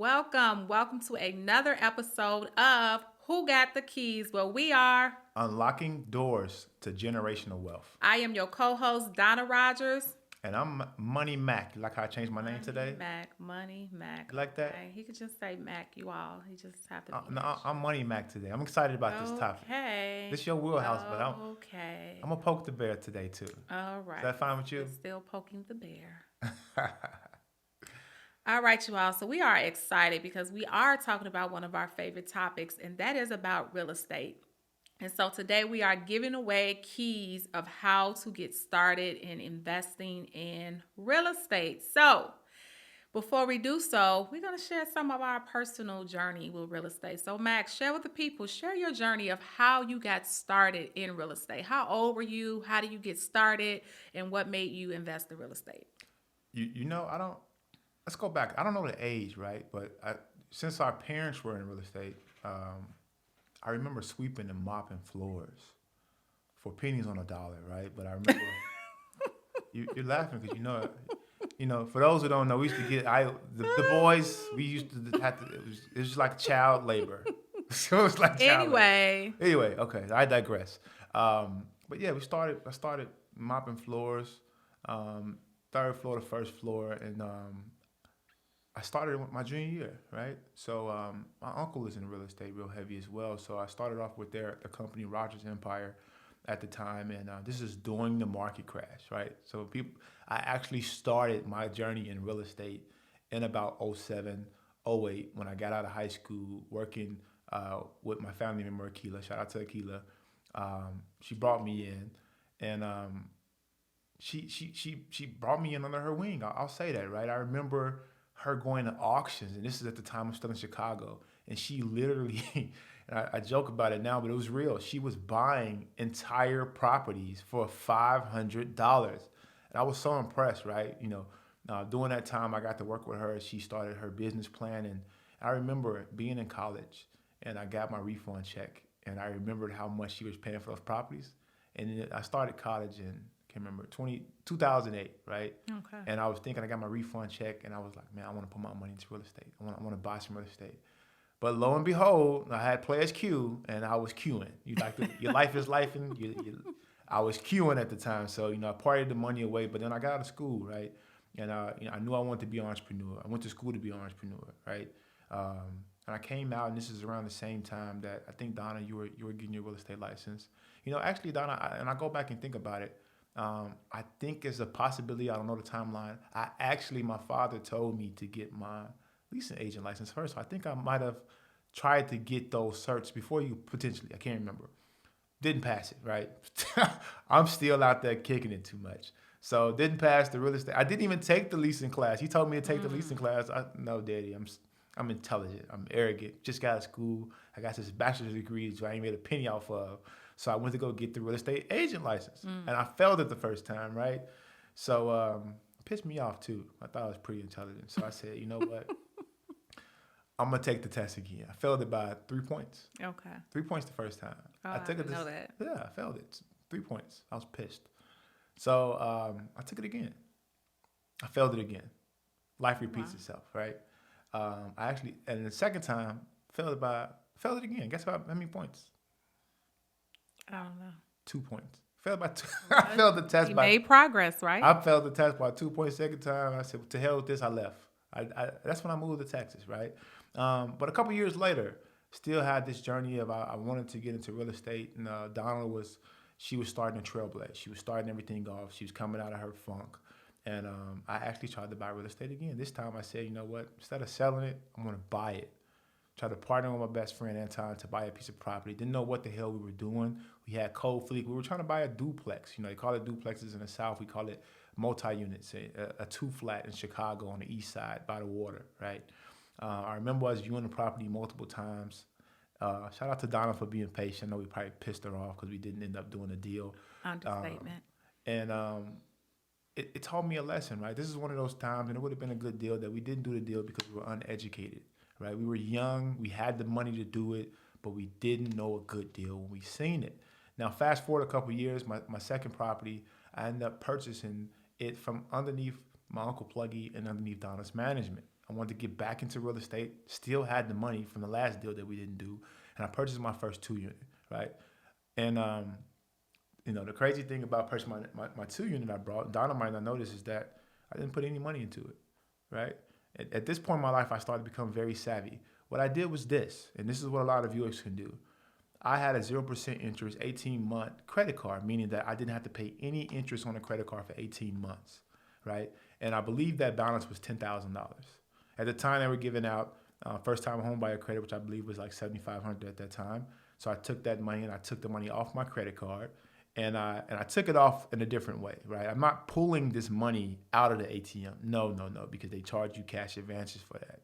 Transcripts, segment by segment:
Welcome to another episode of Who Got the Keys? Where we are. Unlocking doors to generational wealth. I am your co-host Donna Rogers. And I'm Money Mac. You like how I changed my name today? Money Mac. You like that? Okay, he could just say Mac. You all. He just have to be No, I'm extra. Money Mac today. I'm excited about this topic. Okay. This is your wheelhouse, but Okay. I'm gonna poke the bear today too. All right. Is that fine with you? Still poking the bear. All right, you all. So we are excited because we are talking about one of our favorite topics, and that is about real estate. And so today we are giving away keys of how to get started in investing in real estate. So before we do so, we're going to share some of our personal journey with real estate. So Max, share with the people, share your journey of how you got started in real estate. How old were you? How did you get started? And what made you invest in real estate? I don't. Let's go back. I don't know the age, right? But since our parents were in real estate, I remember sweeping and mopping floors for pennies on a dollar, right? But I remember you're laughing because for those who don't know, we used to get the boys. We used to have to. It was just like child labor. So it was like child labor. Anyway, okay. I digress. But yeah, I started mopping floors, third floor to first floor, and I started with my junior year, right? So my uncle is in real estate real heavy as well. So I started off with the company Rogers Empire at the time, and this is during the market crash, right? So I actually started my journey in real estate in about '07, '08 when I got out of high school working with my family member Akila. Shout out to Akila. She brought me in, and she brought me in under her wing. I'll say that, right? I remember her going to auctions, and this is at the time I'm still in Chicago, and she literally, and I joke about it now, but it was real. She was buying entire properties for $500, and I was so impressed, right? During that time, I got to work with her. She started her business plan, and I remember being in college, and I got my refund check, and I remembered how much she was paying for those properties, and then I started college in can't remember 2008, right? Okay. And I was thinking I got my refund check, and I was like, man, I want to put my money into real estate. I want to buy some real estate. But lo and behold, I had players queue, and I was queuing. Your life is life, and I was queuing at the time. So I partied the money away. But then I got out of school, right? And I knew I wanted to be an entrepreneur. I went to school to be an entrepreneur, right? And I came out, and this is around the same time that I think Donna, you were getting your real estate license. Actually, Donna, I go back and think about it. I think it's a possibility. I don't know the timeline. My father told me to get my leasing agent license first. So I think I might have tried to get those certs before you potentially. I can't remember. Didn't pass it, right? I'm still out there kicking it too much. So didn't pass the real estate. I didn't even take the leasing class. He told me to take the leasing class. No, Daddy, I'm intelligent. I'm arrogant. Just got out of school. I got this bachelor's degree, so I ain't made a penny off of. So I went to go get the real estate agent license, and I failed it the first time, right? So it pissed me off too. I thought I was pretty intelligent. So I said, you know what? I'm gonna take the test again. I failed it by 3 points. Okay. 3 points the first time. Oh, I took I didn't know that. Yeah, I failed it. 3 points. I was pissed. So I took it again. I failed it again. Life repeats itself, right? And the second time, failed it again. Guess how many points? I don't know. 2 points. Failed by two. I failed the test. You made progress, right? I failed the test by 2 points. Second time, I said, "To hell with this." I left. That's when I moved to Texas, right? But a couple years later, still had this journey of I wanted to get into real estate, and Donna she was starting to trailblaze. She was starting everything off. She was coming out of her funk, and I actually tried to buy real estate again. This time, I said, you know what? Instead of selling it, I'm gonna buy it. Tried to partner with my best friend Anton to buy a piece of property. Didn't know what the hell we were doing. We had cold fleek. We were trying to buy a duplex. They call it duplexes in the South. We call it multi-units, a two flat in Chicago on the east side by the water, right? I remember I was viewing the property multiple times. Shout out to Donna for being patient. I know we probably pissed her off because we didn't end up doing a deal. Understatement. And it taught me a lesson, right? This is one of those times, and it would have been a good deal that we didn't do the deal because we were uneducated. Right, we were young, we had the money to do it, but we didn't know a good deal when we seen it. Now, fast forward a couple of years, my second property, I ended up purchasing it from underneath my Uncle Pluggy and underneath Donna's management. I wanted to get back into real estate. Still had the money from the last deal that we didn't do, and I purchased my first 2 unit, right? And the crazy thing about purchasing my 2 unit I brought, Donna might not notice, is that I didn't put any money into it, right? At this point in my life, I started to become very savvy. What I did was this, and this is what a lot of viewers can do. I had a 0% interest 18-month credit card, meaning that I didn't have to pay any interest on a credit card for 18 months, right? And I believe that balance was $10,000. At the time, they were giving out first-time home buyer credit, which I believe was like $7,500 at that time. So I took that money and I took the money off my credit card, and I took it off in a different way, right? I'm not pulling this money out of the ATM. No, because they charge you cash advances for that.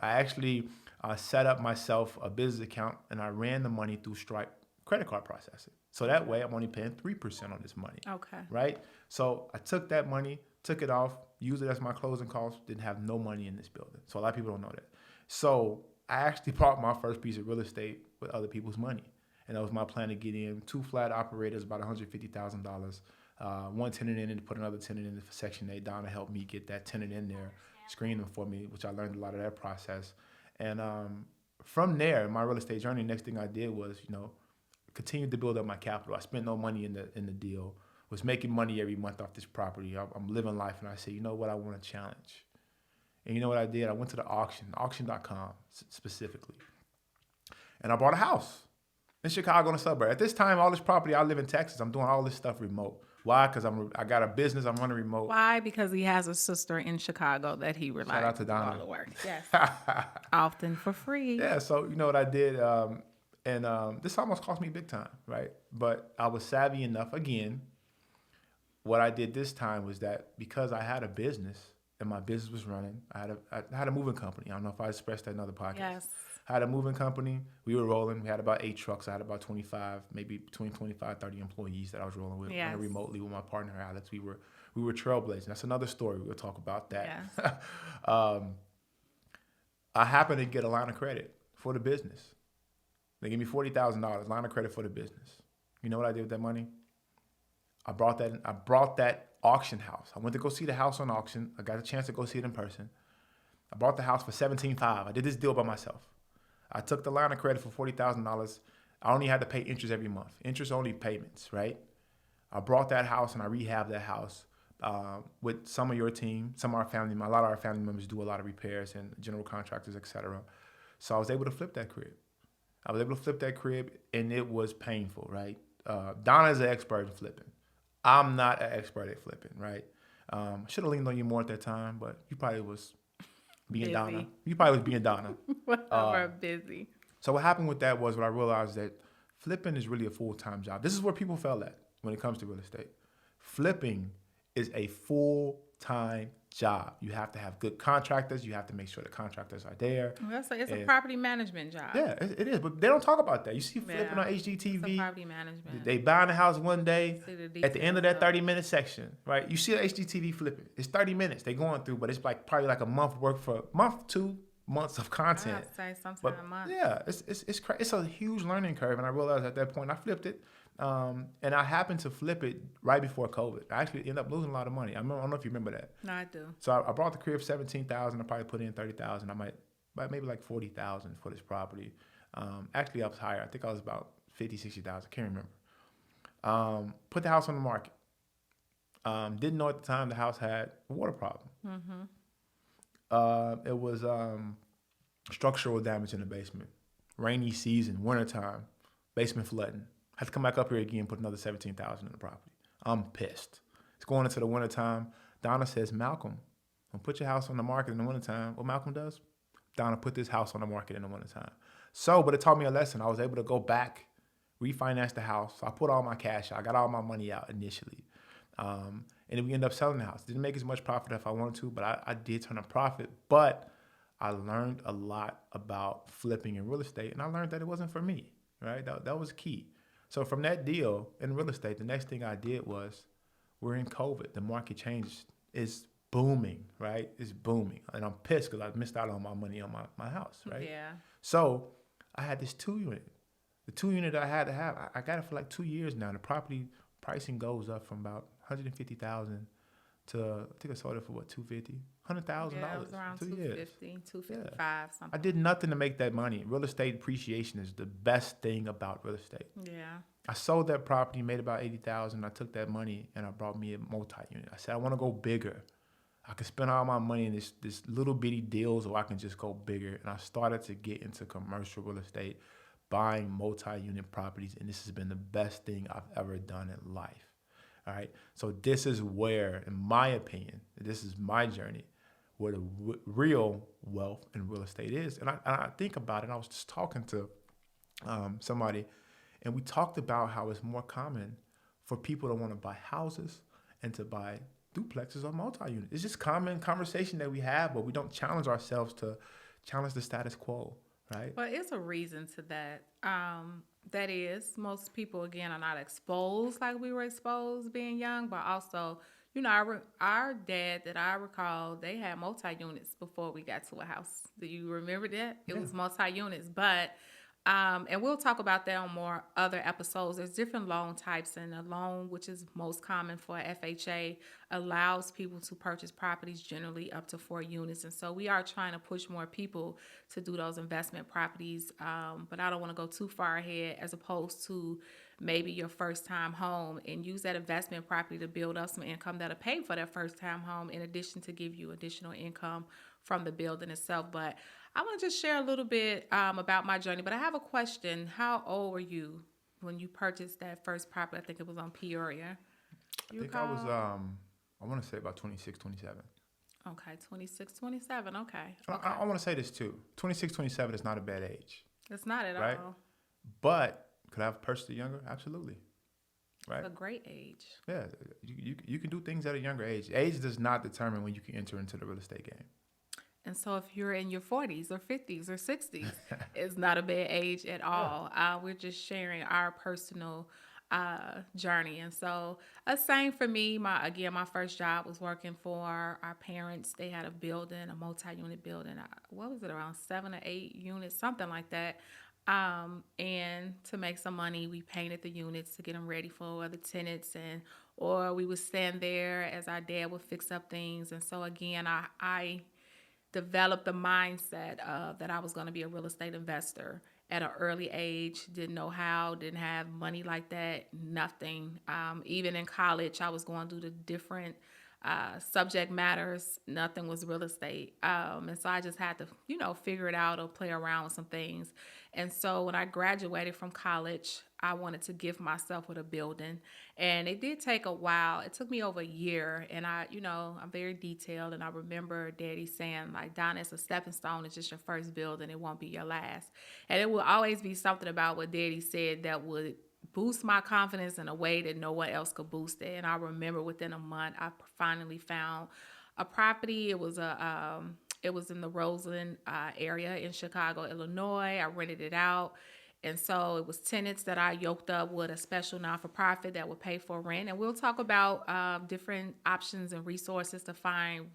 I actually set up myself a business account, and I ran the money through Stripe credit card processing. So that way, I'm only paying 3% on this money. Okay. Right? So I took that money, took it off, used it as my closing costs, didn't have no money in this building. So a lot of people don't know that. So I actually bought my first piece of real estate with other people's money. And that was my plan to get in 2 flat operators, about $150,000. One tenant in and put another tenant in for Section 8. Donna helped me get that tenant in there, screen them for me, which I learned a lot of that process. And from there, my real estate journey, next thing I did was, continued to build up my capital. I spent no money in the deal, was making money every month off this property. I'm living life, and I said, you know what, I want a challenge. And you know what I did? I went to the auction.com specifically, and I bought a house in Chicago in the suburb. At this time, all this property, I live in Texas. I'm doing all this stuff remote. Why? Because I got a business. I'm running remote. Why? Because he has a sister in Chicago that he relies Shout out to Donna. on all the work. Yes. Often for free. Yeah. So you know what I did, and this almost cost me big time, right? But I was savvy enough. Again, what I did this time was that because I had a business and my business was running, I had a moving company. I don't know if I expressed that in another podcast. Yes. I had a moving company. We were rolling. We had about 8 trucks. I had about 25, maybe between 25, 30 employees that I was rolling with, Yes. remotely with my partner, Alex. We were trailblazing. That's another story. We'll talk about that. Yes. I happened to get a line of credit for the business. They gave me $40,000 line of credit for the business. You know what I did with that money? I brought that auction house. I went to go see the house on auction. I got a chance to go see it in person. I bought the house for $17,500. I did this deal by myself. I took the line of credit for $40,000. I only had to pay interest every month. Interest only payments, right? I brought that house and I rehabbed that house with some of your team, a lot of our family members do a lot of repairs and general contractors, etc. So I was able to flip that crib. And it was painful, right? Donna is an expert in flipping. I'm not an expert at flipping, right? Should have leaned on you more at that time, but you probably was being Busy. Donna. You probably was being Donna. We're busy. So what happened with that was what I realized that flipping is really a full-time job. This is where people fell at when it comes to real estate. Flipping is a full-time job. You have to have good contractors. You have to make sure the contractors are there. Well, it's a property management job. Yeah, it is. But they don't talk about that. You see flipping on HGTV. It's a property management. They buying a house one day. At the end of that details. 30-minute section, right? You see the HGTV flipping. It's 30 minutes they going through, but it's probably like a month work for a month, 2 months of content. I'd say sometime But a month. yeah, it's a huge learning curve, and I realized at that point I flipped it, and I happened to flip it right before COVID. I actually ended up losing a lot of money. I don't know if you remember that. No, I do. So I bought the crib $17,000. I probably put in $30,000. I might maybe like $40,000 for this property. Actually, I was higher. I think I was about $50,000, $60,000. I can't remember. Put the house on the market. Didn't know at the time the house had a water problem. It was structural damage in the basement. Rainy season, wintertime, basement flooding. Had to come back up here again, put another $17,000 in the property. I'm pissed. It's going into the wintertime. Donna says, Malcolm, don't put your house on the market in the wintertime. What Malcolm does? Donna put this house on the market in the wintertime. So, but it taught me a lesson. I was able to go back, refinance the house. So I put all my cash out. I got all my money out initially. And then we ended up selling the house. Didn't make as much profit if I wanted to, but I did turn a profit. But I learned a lot about flipping in real estate, and I learned that it wasn't for me, right? That was key. So from that deal in real estate, the next thing I did was, we're in COVID. The market changed. It's booming, right? It's booming. And I'm pissed because I missed out on my money on my house, right? Yeah. So I had this 2-unit. The 2-unit I had to have, I got it for like 2 years now. The property pricing goes up from about $150,000 to, I think I sold it for what, $250,000, hundred thousand Yeah, it dollars was around in 2 years. 250, Yeah, 255, I something did like nothing to make that money. Real estate appreciation is the best thing about real estate. that. Yeah. I sold that property, made about 80,000. I took that money and I brought me a multi-unit. I said I want to go bigger. I can spend all my money in this little bitty deals, or I can just go bigger. And I started to get into commercial real estate, buying multi-unit properties, and this has been the best thing I've ever done in life. All right. So this is where, in my opinion, this is my journey, where the real wealth in real estate is. And I think about it. I was just talking to somebody, and we talked about how it's more common for people to want to buy houses and to buy duplexes or multi-units. It's just common conversation that we have, but we don't challenge ourselves to challenge the status quo, right? But it's a reason to that. That is, most people again are not exposed like we were exposed being young, but also, our dad that I recall, they had multi units before we got to a house. Do you remember that? It Yeah. was multi units, but and we'll talk about that on more other episodes. There's different loan types, and a loan, which is most common for FHA, allows people to purchase properties generally up to 4 units. And so we are trying to push more people to do those investment properties. But I don't want to go too far ahead, as opposed to maybe your first time home, and use that investment property to build up some income that'll pay for that first time home, in addition to give you additional income from the building itself. But I want to just share a little bit about my journey. But I have a question. How old were you when you purchased that first property? I think it was on Peoria. I You think I was, recall? I want to say about 26, 27. Okay, 26, 27. Okay. I, Okay. I want to say this too. 26, 27 is not a bad age, It's not at right? all. But could I have purchased it younger? Absolutely. Right? It's a great age. Yeah. You can do things at a younger age. Age does not determine when you can enter into the real estate game. And so if you're in your 40s or 50s or 60s, it's not a bad age at all. We're just sharing our personal journey. And so, same for me. My first job was working for our parents. They had a building, a multi-unit building. What was it, around 7 or 8 units, something like that. And to make some money, we painted the units to get them ready for other tenants, or we would stand there as our dad would fix up things. And so again, I developed the mindset of that I was going to be a real estate investor at an early age. Didn't know how, didn't have money like that, nothing. Even in college, I was going through the different subject matters. Nothing was real estate. And so I just had to, figure it out or play around with some things. And so when I graduated from college, I wanted to gift myself with a building. And it did take a while. It took me over a year. And I'm very detailed. And I remember Daddy saying, like, Donna, it's a stepping stone. It's just your first building. It won't be your last. And it will always be something about what Daddy said that would boost my confidence in a way that no one else could boost it. And I remember within a month, I finally found a property. It was in the Roseland area in Chicago, Illinois. I rented it out. And so it was tenants that I yoked up with a special non-for-profit that would pay for rent. And we'll talk about different options and resources to find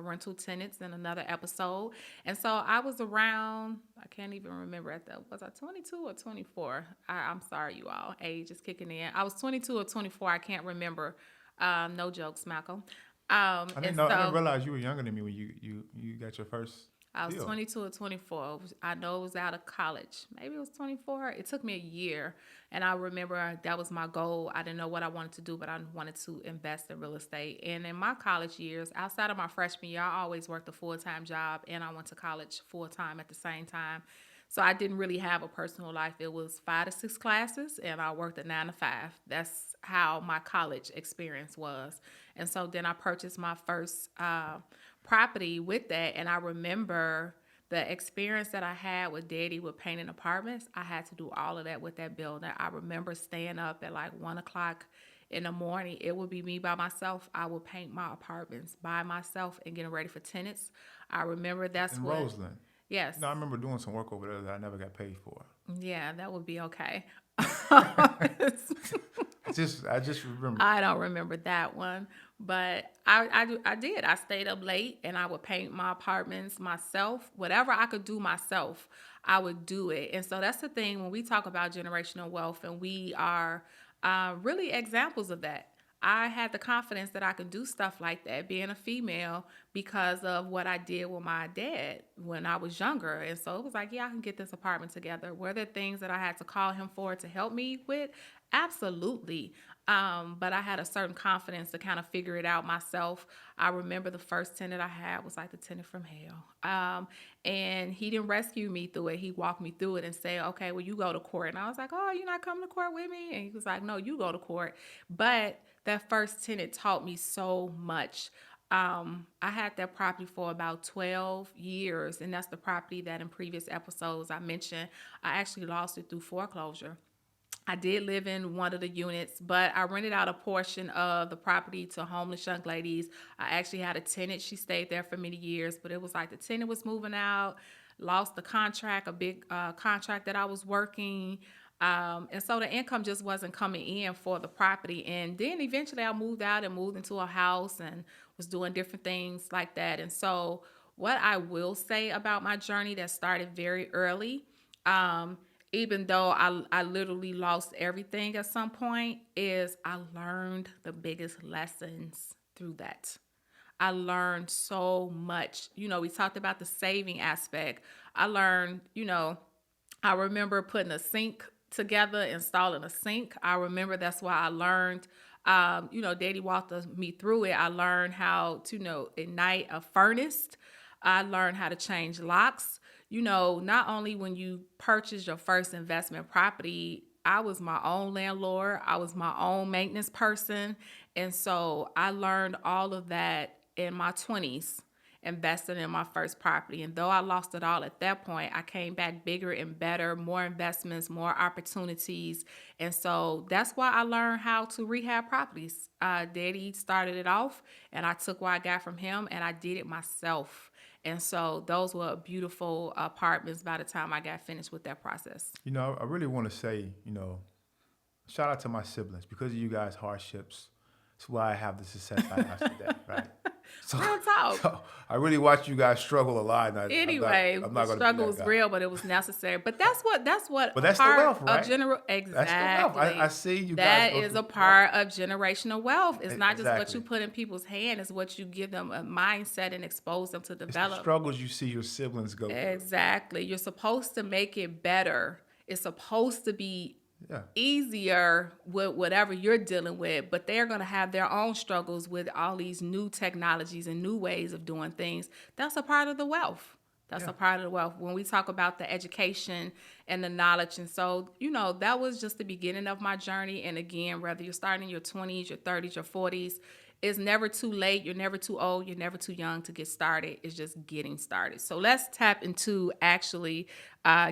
rental tenants in another episode. And so I was around, I can't even remember was I 22 or 24? I'm sorry, you all. Age is kicking in. I was 22 or 24. I can't remember. No jokes, Malcolm. I didn't know. I didn't realize you were younger than me when you got your first I was deal. 22 or 24. I know it was out of college. Maybe it was 24. It took me a year. And I remember that was my goal. I didn't know what I wanted to do, but I wanted to invest in real estate. And in my college years, outside of my freshman year, I always worked a full-time job, and I went to college full-time at the same time. So I didn't really have a personal life. It was 5 to 6 classes, and I worked a 9 to 5. That's how my college experience was. And so then I purchased my first property with that. And I remember the experience that I had with Daddy with painting apartments. I had to do all of that with that building. I remember staying up at like 1 o'clock in the morning. It would be me by myself. I would paint my apartments by myself and getting ready for tenants. I remember that's In what. Roseland. Yes. No, I remember doing some work over there that I never got paid for. Yeah, that would be okay. I just remember. I don't remember that one, but I did. I stayed up late and I would paint my apartments myself. Whatever I could do myself, I would do it. And so that's the thing when we talk about generational wealth, and we are really examples of that. I had the confidence that I could do stuff like that, being a female, because of what I did with my dad when I was younger. And so it was like, yeah, I can get this apartment together. Were there things that I had to call him for to help me with? Absolutely. But I had a certain confidence to kind of figure it out myself. I remember the first tenant I had was like the tenant from hell. And he didn't rescue me through it. He walked me through it and said, okay, well, you go to court. And I was like, oh, you're not coming to court with me? And he was like, no, you go to court. But that first tenant taught me so much. I had that property for about 12 years, and that's the property that in previous episodes I mentioned I actually lost it through foreclosure. I did live in one of the units, but I rented out a portion of the property to homeless young ladies. I actually had a tenant. She stayed there for many years, but it was like the tenant was moving out, lost the contract, a big contract that I was working. And so the income just wasn't coming in for the property. And then eventually I moved out and moved into a house and was doing different things like that. And so, what I will say about my journey that started very early, um, even though I literally lost everything at some point, is I learned the biggest lessons through that. I learned so much. We talked about the saving aspect. I learned, I remember putting a sink together, installing a sink. I remember that's why I learned, Daddy walked me through it. I learned how to, ignite a furnace. I learned how to change locks. Not only when you purchase your first investment property, I was my own landlord, I was my own maintenance person. And so I learned all of that in my 20s, investing in my first property. And though I lost it all at that point, I came back bigger and better, more investments, more opportunities. And so that's why I learned how to rehab properties. Daddy started it off, and I took what I got from him and I did it myself. And so those were beautiful apartments by the time I got finished with that process. I really want to say, shout out to my siblings. Because of you guys' hardships, it's why I have the success I have today, right? So, Real talk. so I really watch you guys struggle a lot. And Anyway, I'm the not struggle going to was real, but it was necessary. But that's what But a that's the part wealth, of right? general That's the wealth. exactly. I see you guys That go is through. a part of generational wealth. It's not just what Exactly. you put in people's hand; it's what you give them a mindset and expose them to It's the develop. struggles you see your siblings go through. Exactly. You're supposed to make it better. It's supposed to be Yeah. easier with whatever you're dealing with, but they're going to have their own struggles with all these new technologies and new ways of doing things. That's a part of the wealth. That's Yeah. a part of the wealth when we talk about the education and the knowledge. And so, that was just the beginning of my journey. And again, whether you're starting in your 20s, your 30s, your 40s, it's never too late. You're never too old. You're never too young to get started. It's just getting started. So let's tap into actually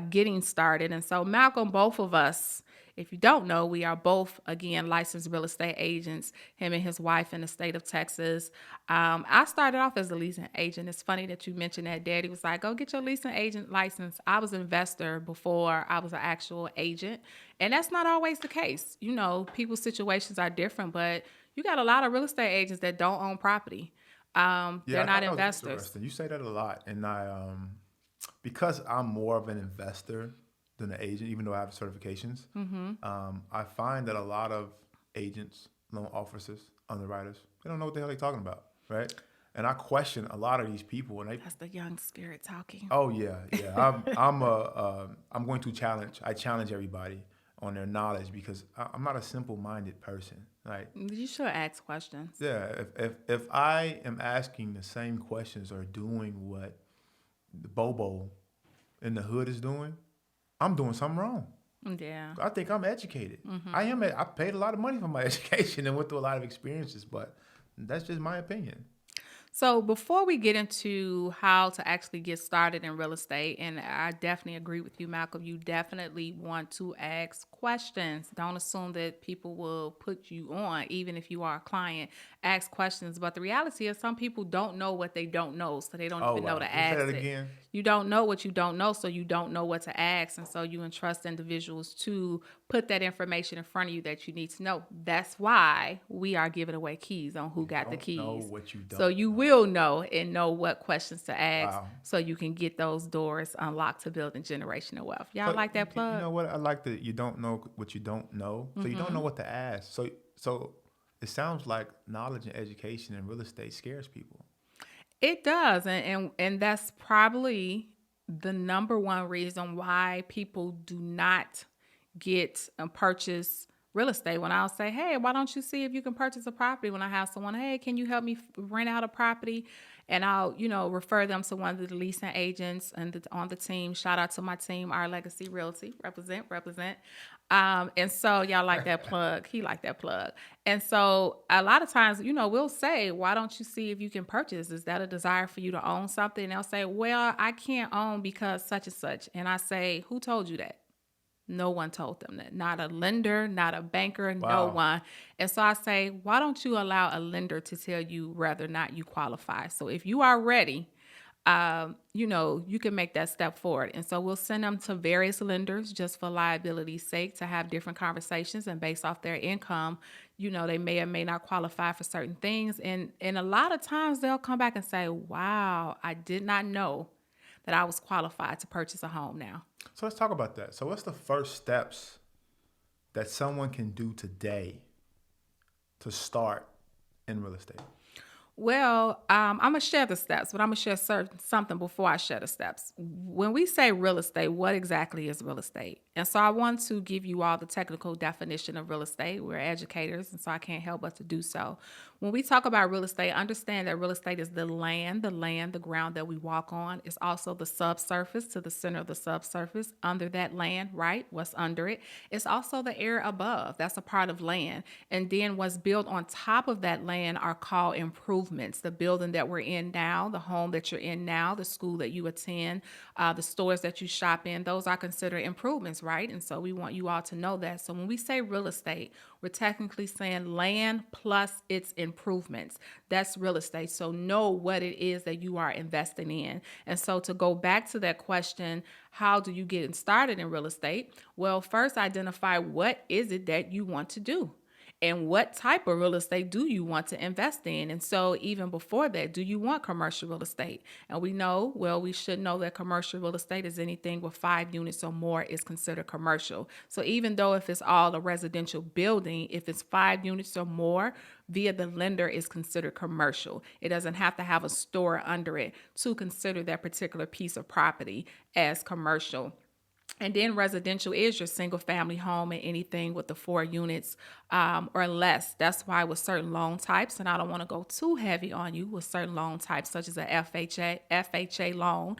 getting started. And so, Malcolm, both of us, if you don't know, we are both, again, licensed real estate agents, him and his wife in the state of Texas. I started off as a leasing agent. It's funny that you mentioned that. Daddy was like, go get your leasing agent license. I was an investor before I was an actual agent. And that's not always the case. People's situations are different, but you got a lot of real estate agents that don't own property. Yeah, They're I not thought that was investors. interesting. You say that a lot, and because I'm more of an investor than an agent, even though I have certifications, I find that a lot of agents, loan officers, underwriters, they don't know what the hell they're talking about, right? And I question a lot of these people, and That's the young spirit talking. oh yeah, yeah, I'm going to challenge. I challenge everybody on their knowledge because I'm not a simple-minded person, right? You should ask questions. Yeah, if I am asking the same questions or doing what the Bobo in the hood is doing, I'm doing something wrong. Yeah. I think I'm educated. I am. I paid a lot of money for my education and went through a lot of experiences, but that's just my opinion. So before we get into how to actually get started in real estate, and I definitely agree with you, Malcolm, you definitely want to ask questions. Don't assume that people will put you on, even if you are a client. Ask questions. But the reality is some people don't know what they don't know, so they don't Oh even know wow! to Can you say ask that it. again? You don't know what you don't know, so you don't know what to ask. And so you entrust individuals to put that information in front of you that you need to know. That's why we are giving away keys on who got the Don't know keys. what you don't. So you will know and know what questions to ask Wow. so you can get those doors unlocked to building generational wealth. Y'all So, like that plug? You know what? I like that you don't know what you don't know, so you don't know what to ask. So it sounds like knowledge and education in real estate scares people. It does, and that's probably the number one reason why people do not get and purchase real estate. When I'll say, "Hey, why don't you see if you can purchase a property?" When I have someone, "Hey, can you help me rent out a property?" and I'll refer them to one of the leasing agents on the team. Shout out to my team, Our Legacy Realty, represent. And so y'all like that plug. He like that plug. And so a lot of times, we'll say, why don't you see if you can purchase? Is that a desire for you to own something? And they'll say, well, I can't own because such and such. And I say, who told you that? No one told them that. Not a lender, not a banker, no Wow. one. And so I say, why don't you allow a lender to tell you whether or not you qualify? So if you are ready, you can make that step forward. And so we'll send them to various lenders just for liability's sake to have different conversations, and based off their income, they may or may not qualify for certain things. And a lot of times they'll come back and say, wow, I did not know that I was qualified to purchase a home now. So let's talk about that. So what's the first steps that someone can do today to start in real estate? Well, I'm going to share the steps, but I'm going to share something before I share the steps. When we say real estate, what exactly is real estate? And so I want to give you all the technical definition of real estate. We're educators, and so I can't help but to do so. When we talk about real estate, understand that real estate is the ground that we walk on. It's also the subsurface, to the center of the subsurface, under that land, right? What's under it. It's also the air above. That's a part of land. And then what's built on top of that land are called improvements. The building that we're in now, the home that you're in now, the school that you attend, the stores that you shop in, those are considered improvements, right? And so we want you all to know that. So when we say real estate, we're technically saying land plus its improvements. That's real estate. So know what it is that you are investing in. And so to go back to that question, how do you get started in real estate? Well, first identify what is it that you want to do. And what type of real estate do you want to invest in? And so even before that, do you want commercial real estate? And we should know that commercial real estate is anything with 5 units or more is considered commercial. So even though if it's all a residential building, if it's 5 units or more, via the lender is considered commercial. It doesn't have to have a store under it to consider that particular piece of property as commercial. And then residential is your single family home and anything with the 4 units or less. That's why with certain loan types, and I don't want to go too heavy on you with certain loan types, such as a FHA loan,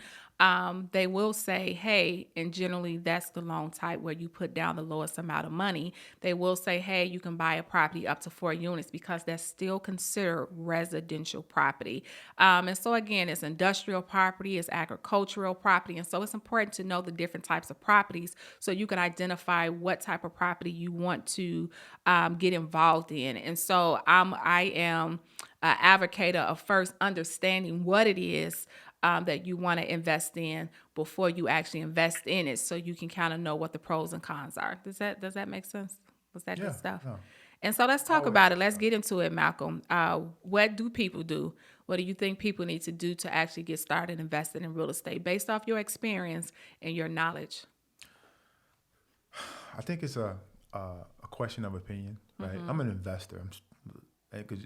they will say, hey, and generally that's the loan type where you put down the lowest amount of money. They will say, hey, you can buy a property up to 4 units because that's still considered residential property. And so again, it's industrial property, it's agricultural property. And so it's important to know the different types of properties so you can identify what type of property you want to get involved in. And so I am an advocate of first understanding what it is that you want to invest in before you actually invest in it, so you can kind of know what the pros and cons are. Does that make sense? Was that good stuff? Yeah. And so let's talk about it. Let's get into it, Malcolm. What do people do? What do you think people need to do to actually get started investing in real estate based off your experience and your knowledge? I think it's a question of opinion, right? I'm an investor. Because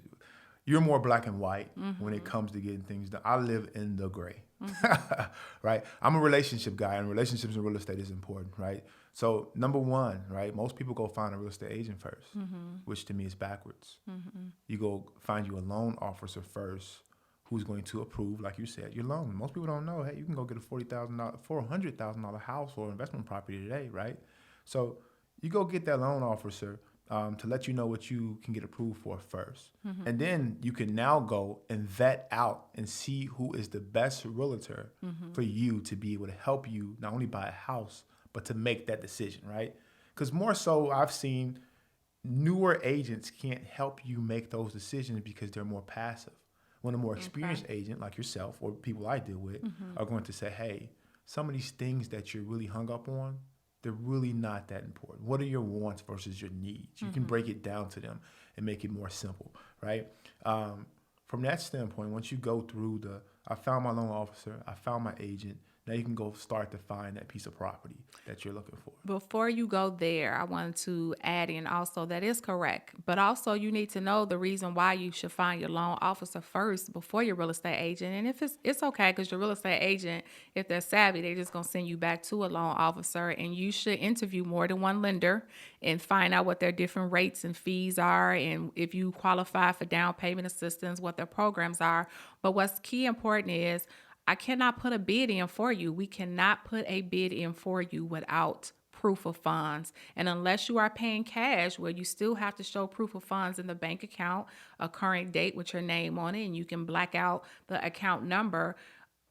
you're more black and white when it comes to getting things done. I live in the gray, right? I'm a relationship guy, and relationships in real estate is important, right? So number one, right? Most people go find a real estate agent first, which to me is backwards. You go find you a loan officer first, who's going to approve, like you said, your loan. Most people don't know, hey, you can go get a $400,000 house or investment property today, right? So you go get that loan officer to let you know what you can get approved for first. And then you can now go and vet out and see who is the best realtor for you to be able to help you not only buy a house, but to make that decision, right? Because more so, I've seen newer agents can't help you make those decisions because they're more passive. When a more experienced agent like yourself or people I deal with are going to say, hey, some of these things that you're really hung up on, they're really not that important. What are your wants versus your needs? You can break it down to them and make it more simple, right? From that standpoint, once you go through I found my loan officer, I found my agent, Now you can go start to find that piece of property that you're looking for. Before you go there, I wanted to add in also that is correct. But also, you need to know the reason why you should find your loan officer first before your real estate agent. And if it's okay, because your real estate agent, if they're savvy, they're just gonna send you back to a loan officer, and you should interview more than one lender and find out what their different rates and fees are, and if you qualify for down payment assistance, what their programs are. But what's key important is I cannot put a bid in for you. We cannot put a bid in for you without proof of funds. And unless you are paying cash, where you still have to show proof of funds in the bank account, a current date with your name on it, and you can black out the account number,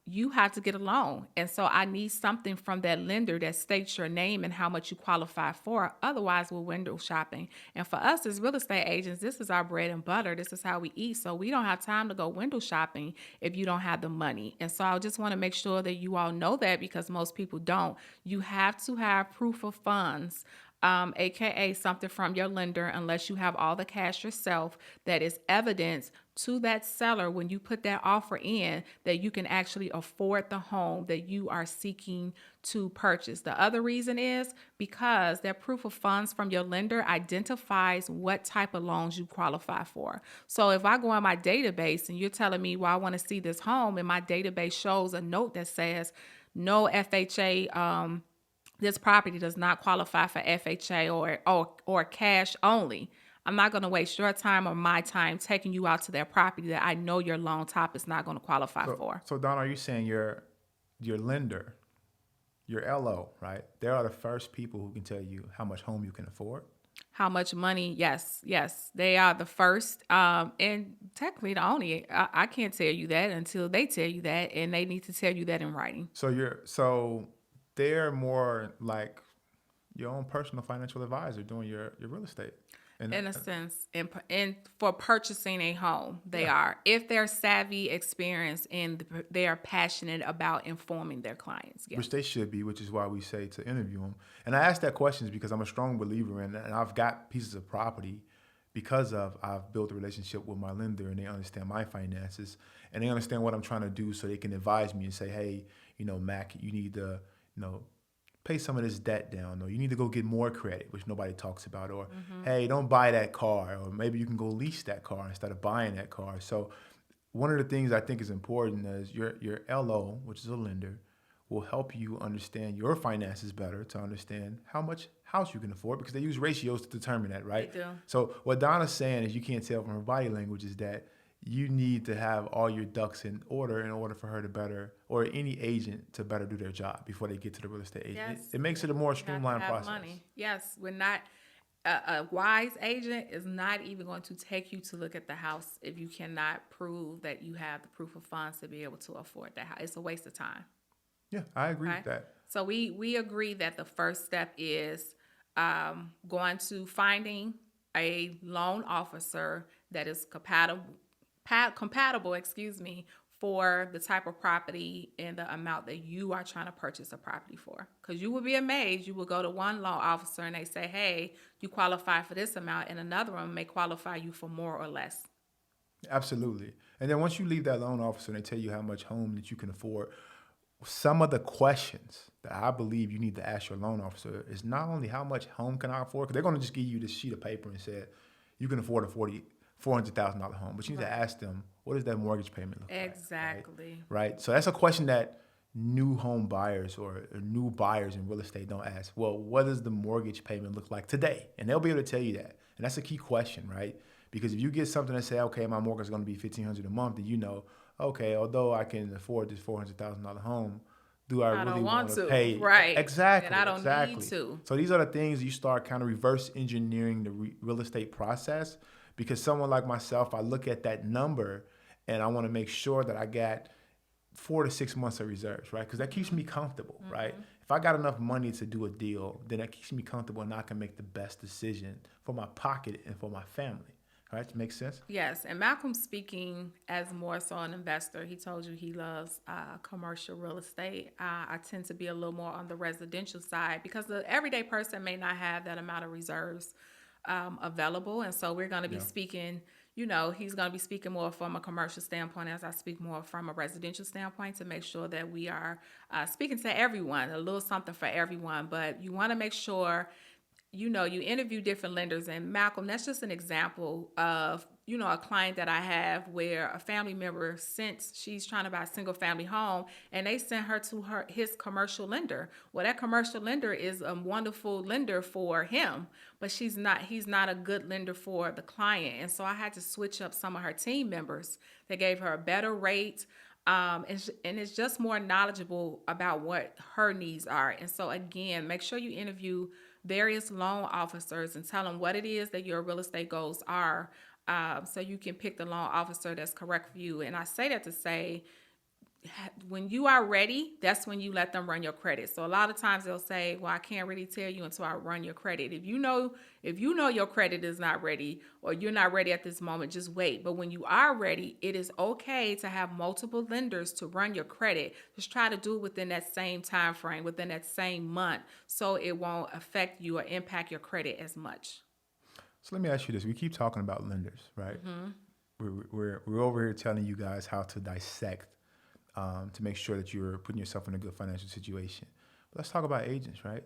you have to get a loan. And so I need something from that lender that states your name and how much you qualify for. Otherwise, we're window shopping. And for us as real estate agents, this is our bread and butter. This is how we eat. So we don't have time to go window shopping if you don't have the money. And so I just want to make sure that you all know that, because most people don't. You have to have proof of funds, aka something from your lender, unless you have all the cash yourself, that is evidence to that seller when you put that offer in that you can actually afford the home that you are seeking to purchase. The other reason is because that proof of funds from your lender identifies what type of loans you qualify for. So if I go on my database and you're telling me, well, I want to see this home, and my database shows a note that says no FHA, this property does not qualify for FHA or cash only, I'm not going to waste your time or my time taking you out to that property that I know your loan top is not going to qualify for. So Donna, are you saying your lender, your LO, right? They are the first people who can tell you how much home you can afford? How much money? Yes. They are the first, and technically the only. I can't tell you that until they tell you that, and they need to tell you that in writing. So they're more like your own personal financial advisor doing your real estate. In a sense, and for purchasing a home, they are. If they're savvy, experienced, and they are passionate about informing their clients. Which they should be, which is why we say to interview them. And I ask that question because I'm a strong believer in that, and I've got pieces of property because I've built a relationship with my lender, and they understand my finances, and they understand what I'm trying to do, so they can advise me and say, hey, Mac, you need to, pay some of this debt down, or you need to go get more credit, which nobody talks about, or hey, don't buy that car, or maybe you can go lease that car instead of buying that car. So one of the things I think is important is your LO, which is a lender, will help you understand your finances better, to understand how much house you can afford, because they use ratios to determine that, right? They do. So what Donna's saying is, you can't tell from her body language, is that you need to have all your ducks in order for her to better, or any agent to better do their job before they get to the real estate agent. Yes. It makes it a more streamlined process. Money. Yes, we're not. A wise agent is not even going to take you to look at the house if you cannot prove that you have the proof of funds to be able to afford that house. It's a waste of time. Yeah, I agree with that. So we agree that the first step is going to finding a loan officer that is compatible, for the type of property and the amount that you are trying to purchase a property for. Because you will be amazed. You will go to one loan officer and they say, hey, you qualify for this amount, and another one may qualify you for more or less. Absolutely. And then once you leave that loan officer and they tell you how much home that you can afford, some of the questions that I believe you need to ask your loan officer is not only how much home can I afford, because they're going to just give you this sheet of paper and say you can afford a $400,000 home, but you need to ask them, what does that mortgage payment look like? Exactly. Right? So that's a question that new home buyers or new buyers in real estate don't ask. Well, what does the mortgage payment look like today? And they'll be able to tell you that. And that's a key question, right? Because if you get something that say, okay, my mortgage is going to be $1,500 a month, then okay, although I can afford this $400,000 home, do I really want to pay? Right. Exactly. And I don't need to. So these are the things you start kind of reverse engineering the real estate process. Because someone like myself, I look at that number and I want to make sure that I got 4 to 6 months of reserves, right? Because that keeps me comfortable, right? If I got enough money to do a deal, then that keeps me comfortable, and I can make the best decision for my pocket and for my family. Right? Makes sense? Yes. And Malcolm's speaking as more so an investor. He told you he loves commercial real estate. I tend to be a little more on the residential side because the everyday person may not have that amount of reserves available. And so we're going to be speaking, he's going to be speaking more from a commercial standpoint as I speak more from a residential standpoint to make sure that we are speaking to everyone, a little something for everyone. But you want to make sure you interview different lenders. And Malcolm, that's just an example of, a client that I have where a family member she's trying to buy a single family home and they sent her to his commercial lender. Well, that commercial lender is a wonderful lender for him, but he's not a good lender for the client. And so I had to switch up some of her team members. They gave her a better rate. And it's just more knowledgeable about what her needs are. And so again, make sure you interview various loan officers and tell them what it is that your real estate goals are, so you can pick the loan officer that's correct for you. And I say that to say, when you are ready, that's when you let them run your credit. So a lot of times they'll say, well, I can't really tell you until I run your credit. If you know your credit is not ready or you're not ready at this moment, just wait. But when you are ready, it is okay to have multiple lenders to run your credit. Just try to do it within that same time frame, within that same month, so it won't affect you or impact your credit as much. So let me ask you this. We keep talking about lenders, right? We're over here telling you guys how to dissect to make sure that you're putting yourself in a good financial situation. But let's talk about agents, right?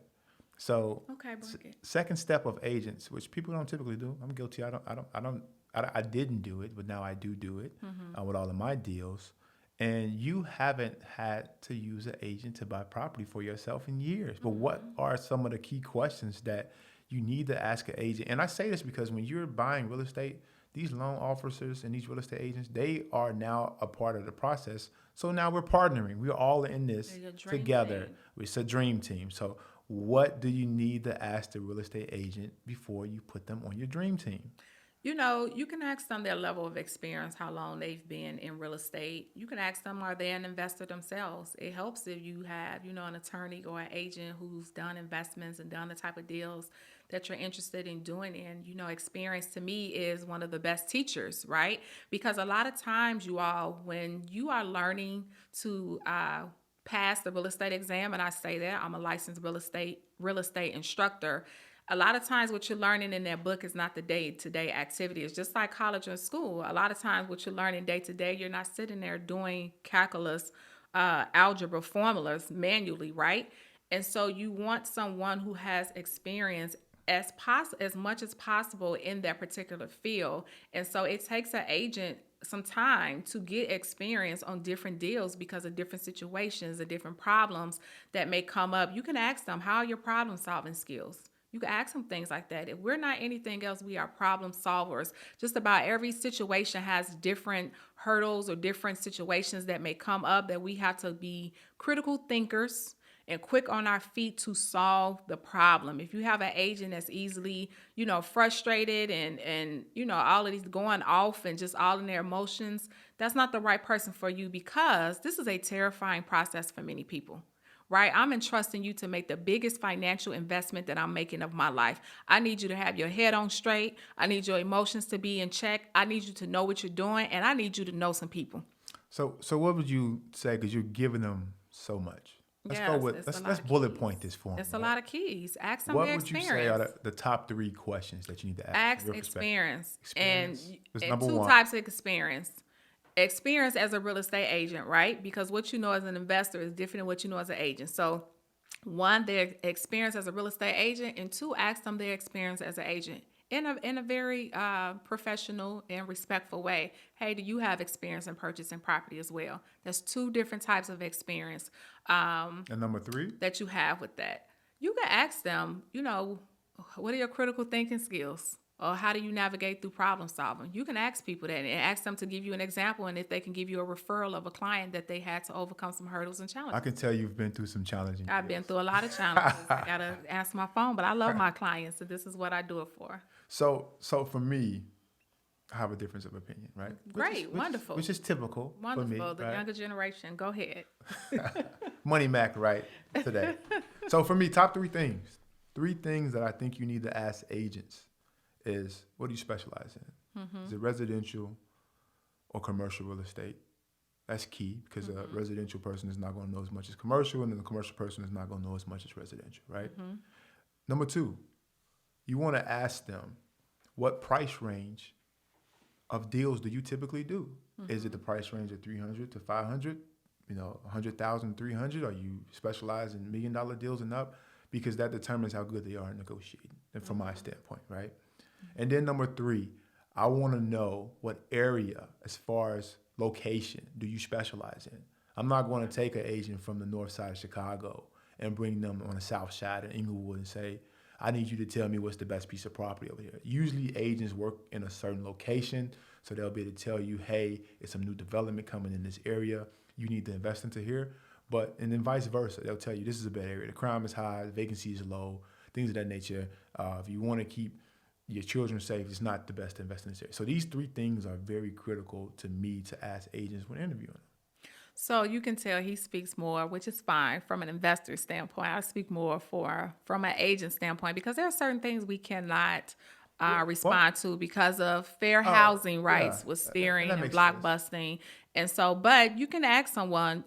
So, okay, second step of agents, which people don't typically do. I'm guilty. I didn't do it, but now I do it with all of my deals. And you haven't had to use an agent to buy property for yourself in years. But what are some of the key questions that you need to ask an agent? And I say this because when you're buying real estate, these loan officers and these real estate agents, they are now a part of the process. So now we're partnering. We're all in this together. Team. It's a dream team. So what do you need to ask the real estate agent before you put them on your dream team? You can ask them their level of experience, how long they've been in real estate. You can ask them, are they an investor themselves? It helps if you have, an attorney or an agent who's done investments and done the type of deals that you're interested in doing. And, experience to me is one of the best teachers, right? Because a lot of times, you all, when you are learning to pass the real estate exam, and I say that I'm a licensed real estate instructor, a lot of times what you're learning in that book is not the day-to-day activity. It's just like college or school. A lot of times what you're learning day-to-day, you're not sitting there doing calculus, algebra formulas manually, right? And so you want someone who has experience as much as possible in that particular field. And so it takes an agent some time to get experience on different deals because of different situations and different problems that may come up. You can ask them, how are your problem solving skills? You can ask them things like that. If we're not anything else, we are problem solvers. Just about every situation has different hurdles or different situations that may come up that we have to be critical thinkers and quick on our feet to solve the problem. If you have an agent that's easily, frustrated and all of these going off and just all in their emotions, that's not the right person for you, because this is a terrifying process for many people. Right? I'm entrusting you to make the biggest financial investment that I'm making of my life. I need you to have your head on straight. I need your emotions to be in check. I need you to know what you're doing, and I need you to know some people. So what would you say? Because you're giving them so much. Let's bullet point this for them. It's a lot of keys. Ask them what their would experience. you say are the top 3 questions that you need to ask? Ask experience. And number two 1. types of experience. Experience as a real estate agent, right? Because what you know as an investor is different than what you know as an agent. So 1, their experience as a real estate agent, and 2, ask them their experience as an agent in a very professional and respectful way. Hey, do you have experience in purchasing property as well? That's 2 different types of experience. And number 3? That you have with that. You can ask them, what are your critical thinking skills? Or how do you navigate through problem solving? You can ask people that and ask them to give you an example, and if they can give you a referral of a client that they had to overcome some hurdles and challenges. I can tell you've been through some challenging I've been through a lot of challenges. I got to answer my phone, but I love my clients, and this is what I do it for. So for me, I have a difference of opinion, right? Great, wonderful. Which is typical wonderful, for me, the right? younger generation. Go ahead. Money Mac, right, today. So for me, top 3 things. 3 things that I think you need to ask agents is, what do you specialize in? Is it residential or commercial real estate? That's key, because a residential person is not going to know as much as commercial, and then the commercial person is not going to know as much as residential, right? Number 2, you want to ask them what price range of deals do you typically do? Is it the price range of 300 to 500? 100,000, 300? Are you specialize in $1 million deals and up? Because that determines how good they are in negotiating, and from my standpoint, right? And then number three, I want to know what area, as far as location, do you specialize in? I'm not going to take an agent from the north side of Chicago and bring them on the south side of Inglewood and say, I need you to tell me what's the best piece of property over here. Usually agents work in a certain location, so they'll be able to tell you, hey, it's some new development coming in this area. You need to invest into here. And then vice versa. They'll tell you this is a bad area. The crime is high, the vacancy is low, things of that nature. If you want to keep your children safe, it's not the best to invest in this area. So these three things are very critical to me to ask agents when interviewing them. So you can tell he speaks more, which is fine from an investor standpoint. I speak more from an agent standpoint because there are certain things we cannot respond to because of fair housing rights with steering and blockbusting. And so, but you can ask someone,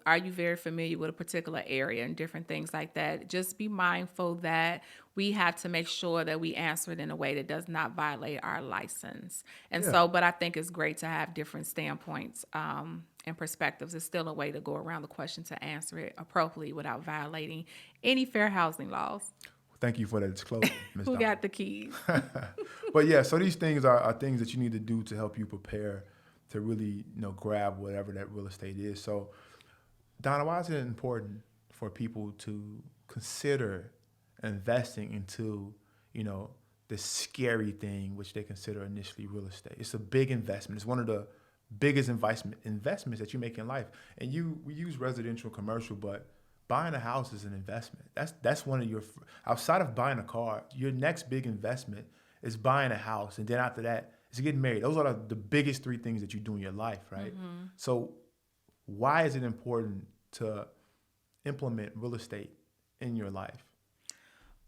are you very familiar with a particular area and different things like that? Just be mindful that we have to make sure that we answer it in a way that does not violate our license. And so, but I think it's great to have different standpoints and perspectives. It's still a way to go around the question to answer it appropriately without violating any fair housing laws. Thank you for that disclosure, Ms. Who Donna. got the keys? But yeah, so these things are things that you need to do to help you prepare to really, grab whatever that real estate is. So, Donna, why is it important for people to consider investing into, this scary thing which they consider initially real estate? It's a big investment. It's one of the biggest investments that you make in life. And we use residential, commercial, but buying a house is an investment. That's one of your, outside of buying a car, your next big investment is buying a house. And then after that, it's getting married. Those are the biggest three things that you do in your life, right? Mm-hmm. So why is it important to implement real estate in your life?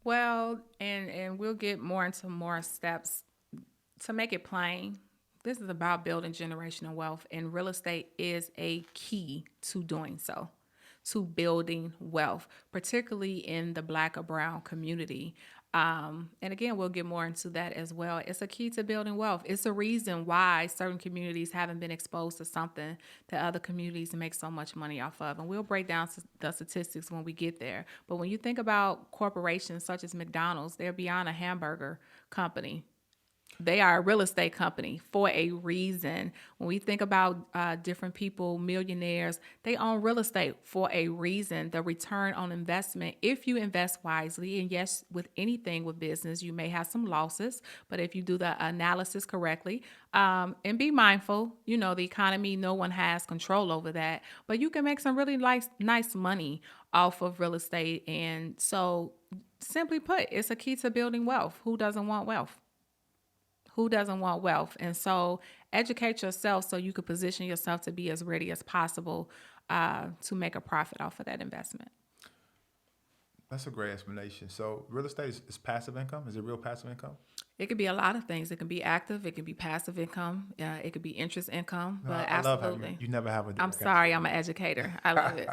Well, and we'll get more into more steps to make it plain. This is about building generational wealth, and real estate is a key to doing so, to building wealth, particularly in the Black or Brown community. And again, we'll get more into that as well. It's a key to building wealth. It's a reason why certain communities haven't been exposed to something that other communities make so much money off of. And we'll break down the statistics when we get there. But when you think about corporations such as McDonald's, they're beyond a hamburger company. They are a real estate company for a reason. When we think about different people, millionaires, they own real estate for a reason. The return on investment, if you invest wisely, and yes, with anything with business, you may have some losses, but if you do the analysis correctly, and be mindful, the economy, no one has control over that, but you can make some really nice money off of real estate. And so simply put, it's a key to building wealth. Who doesn't want wealth? Who doesn't want wealth? And so educate yourself so you can position yourself to be as ready as possible to make a profit off of that investment. That's a great explanation. So real estate is passive income? Is it real passive income? It could be a lot of things. It can be active. It can be passive income. It could be interest income. No, but I love absolutely. how you never have a I'm sorry, I'm an educator. I love it.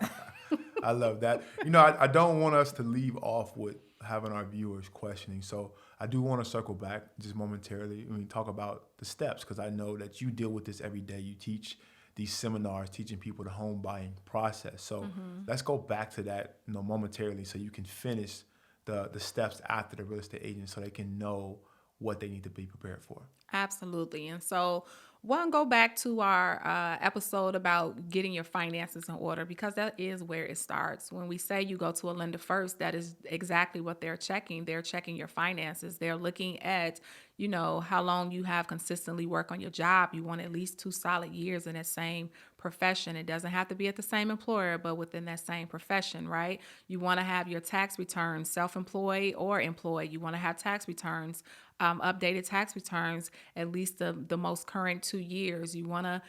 I love that. I don't want us to leave off with having our viewers questioning. So I do want to circle back just momentarily when we talk about the steps, because I know that you deal with this every day. You teach these seminars teaching people the home buying process. So let's go back to that momentarily so you can finish the steps after the real estate agent so they can know what they need to be prepared for. Absolutely. And so go back to our episode about getting your finances in order, because that is where it starts. When we say you go to a lender first, that is exactly what they're checking. They're checking your finances. They're looking at, how long you have consistently worked on your job. You want at least 2 solid years in that same profession. It doesn't have to be at the same employer, but within that same profession, right? You want to have your tax returns, self-employed or employed. You want to have tax returns, updated tax returns, at least the most current 2 years. You want to,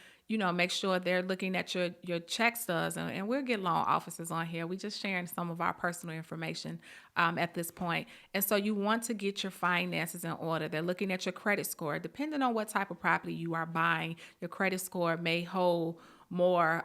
make sure they're looking at your check stubs. And we'll get loan officers on here. We just sharing some of our personal information at this point. And so you want to get your finances in order. They're looking at your credit score. Depending on what type of property you are buying, your credit score may hold more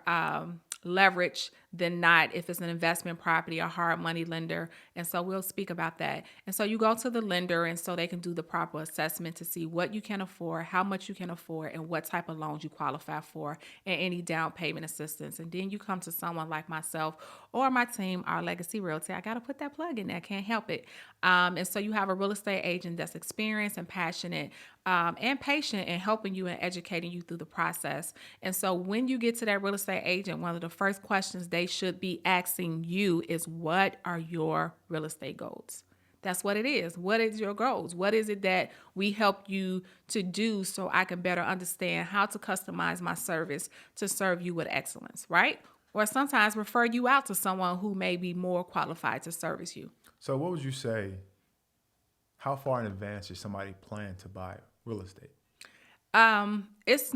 leverage than not if it's an investment property or hard money lender. And so we'll speak about that. And so you go to the lender, and so they can do the proper assessment to see what you can afford, how much you can afford, and what type of loans you qualify for, and any down payment assistance. And then you come to someone like myself or my team, our Legacy Realty. I got to put that plug in there. Can't help it. And so you have a real estate agent that's experienced and passionate and patient in helping you and educating you through the process. And so when you get to that real estate agent, one of the first questions they should be asking you is, what are your real estate goals? That's what it is. What is your goals? What is it that we help you to do so I can better understand how to customize my service to serve you with excellence, right? Or sometimes refer you out to someone who may be more qualified to service you. So what would you say? How far in advance does somebody plan to buy real estate? It's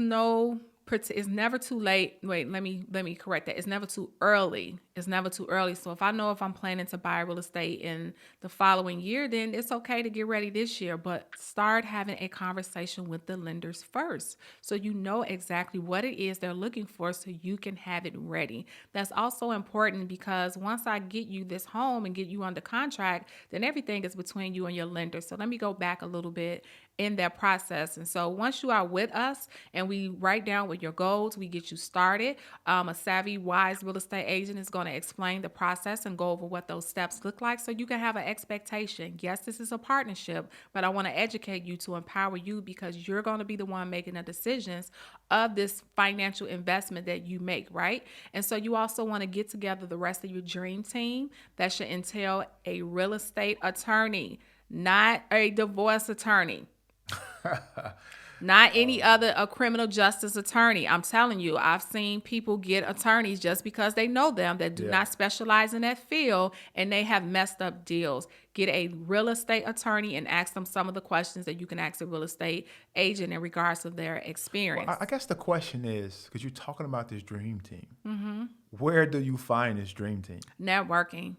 never too late. Wait, let me correct that. It's never too early. It's never too early. So if I know if I'm planning to buy real estate in the following year, then it's okay to get ready this year, but start having a conversation with the lenders first. So you know exactly what it is they're looking for so you can have it ready. That's also important because once I get you this home and get you under contract, then everything is between you and your lender. So let me go back a little bit in that process. And so once you are with us and we write down what your goals, we get you started. A savvy, wise real estate agent is going to explain the process and go over what those steps look like so you can have an expectation. Yes, this is a partnership, but I want to educate you to empower you because you're going to be the one making the decisions of this financial investment that you make, right? And so you also want to get together the rest of your dream team. That should entail a real estate attorney, not a divorce attorney. Not any other a criminal justice attorney. I'm telling you, I've seen people get attorneys just because they know them that do not specialize in that field, and they have messed up deals. Get a real estate attorney and ask them some of the questions that you can ask a real estate agent in regards to their experience. Well, I guess the question is, because you're talking about this dream team, where do you find this dream team? Networking.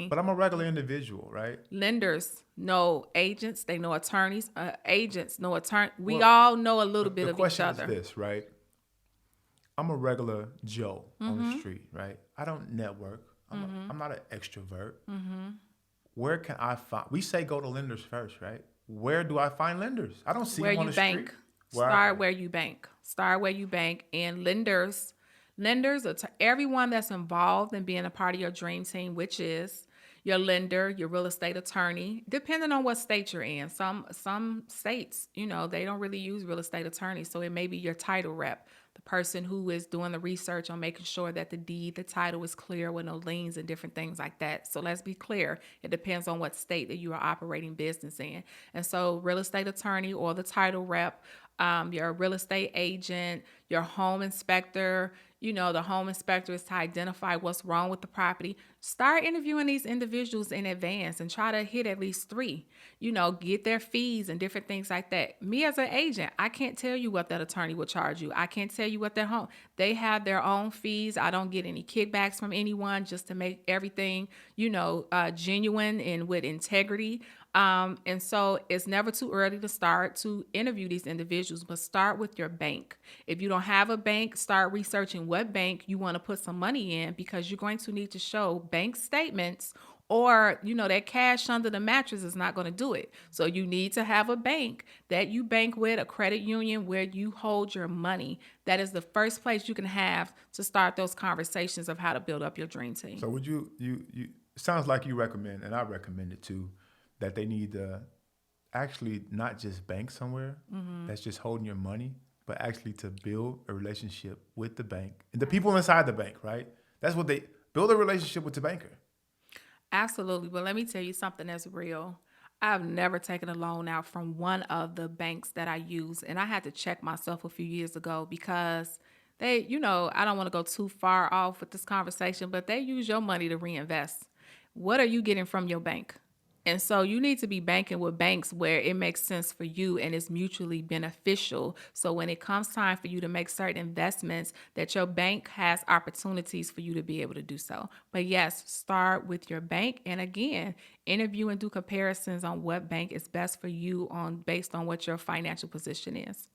But I'm a regular individual, right? Lenders know agents, they know attorneys. Agents know attorneys. We all know a little bit of each other. The question is this, right? I'm a regular Joe on the street, right? I don't network. I'm not an extrovert. Where can I find? We say go to lenders first, right? Where do I find lenders? I don't see them on the street. Start where you bank. Start where you bank. And lenders, everyone that's involved in being a part of your dream team, which is your lender, your real estate attorney, depending on what state you're in. Some states, they don't really use real estate attorneys. So it may be your title rep, the person who is doing the research on making sure that the title is clear with no liens and different things like that. So let's be clear. It depends on what state that you are operating business in. And so real estate attorney or the title rep, your real estate agent, your home inspector, the home inspector is to identify what's wrong with the property. Start interviewing these individuals in advance and try to hit at least 3, get their fees and different things like that. Me as an agent, I can't tell you what that attorney will charge you. I can't tell you what they have their own fees. I don't get any kickbacks from anyone, just to make everything, genuine and with integrity. And so it's never too early to start to interview these individuals, but start with your bank. If you don't have a bank, start researching what bank you want to put some money in, because you're going to need to show bank statements, or, that cash under the mattress is not going to do it. So you need to have a bank that you bank with, a credit union where you hold your money. That is the first place you can have to start those conversations of how to build up your dream team. So would you it sounds like you recommend, and I recommend it too, that they need to actually not just bank somewhere that's just holding your money, but actually to build a relationship with the bank and the people inside the bank, right? That's what they build, a relationship with the banker. Absolutely. But let me tell you something that's real. I've never taken a loan out from one of the banks that I use. And I had to check myself a few years ago because they, I don't want to go too far off with this conversation, but they use your money to reinvest. What are you getting from your bank? And so you need to be banking with banks where it makes sense for you and is mutually beneficial. So when it comes time for you to make certain investments, that your bank has opportunities for you to be able to do so. But yes, start with your bank. And again, interview and do comparisons on what bank is best for you based on what your financial position is.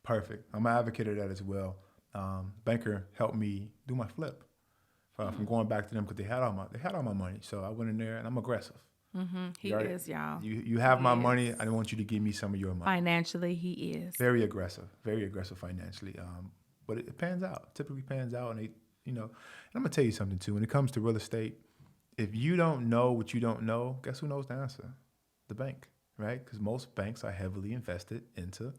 Perfect. I'm an advocate of that as well. Banker helped me do my flip. from going back to them because they had all my money. So I went in there and I'm aggressive. He You already, is, y'all. you have He my is. money. I don't want you to give me some of your money. Financially, he is. Very aggressive financially. But it pans out. Typically pans out, and and I'm gonna tell you something too. When it comes to real estate, if you don't know what you don't know, guess who knows the answer? The bank, right? Because most banks are heavily invested into